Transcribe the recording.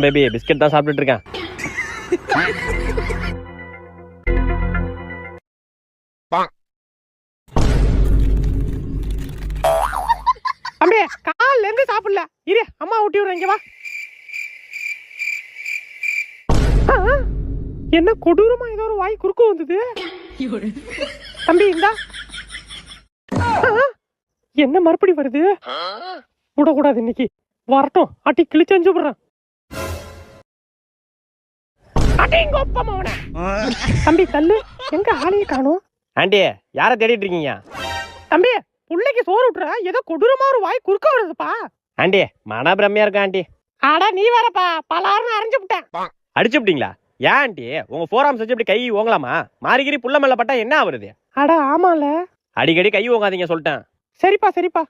Baby biscuit தான் சாப்பிட்டுட்டு இருக்கேன். தம்பி கால்ல இருந்து சாப்பிடல, இரு அம்மா ஊட்டி விடுறேன், இங்க வா. என்ன கொடூரமா ஏதோ ஒரு வாய் குறுக்கு வந்தது. தம்பி இந்தா. என்ன மறுபடி வருது? விடக்கூடாது, இன்னைக்கு வரட்டும், அட்டி கிழிச்சு விடுறேன். தம்பி தள்ளு, எங்க ஆளையே காணும். ஆண்டி யாரை தேடிட்டு இருக்கீங்க? தம்பி புள்ளைக்கு சோறு விட்டுற, ஏதோ கொடூரமா ஒரு வாய் குறுக்க வருதுப்பா. ஆண்டி மன பிரம்மையா இருக்கா ஆண்டி. ஆடா நீ வரப்பா, பலாருன்னு அரைஞ்சு விட்டேன். அடிச்சு விட்டீங்களா? ஏன் ஆண்டி உங்க ஃபோராம் வச்சு இப்படி கை ஓங்கலாமா? மாறிகிரி புள்ள மேல பட்டா என்ன ஆகுறது? அட ஆமால. அடிக்கடி கை ஓங்காதீங்க சொல்லிட்டேன். சரிப்பா சரிப்பா.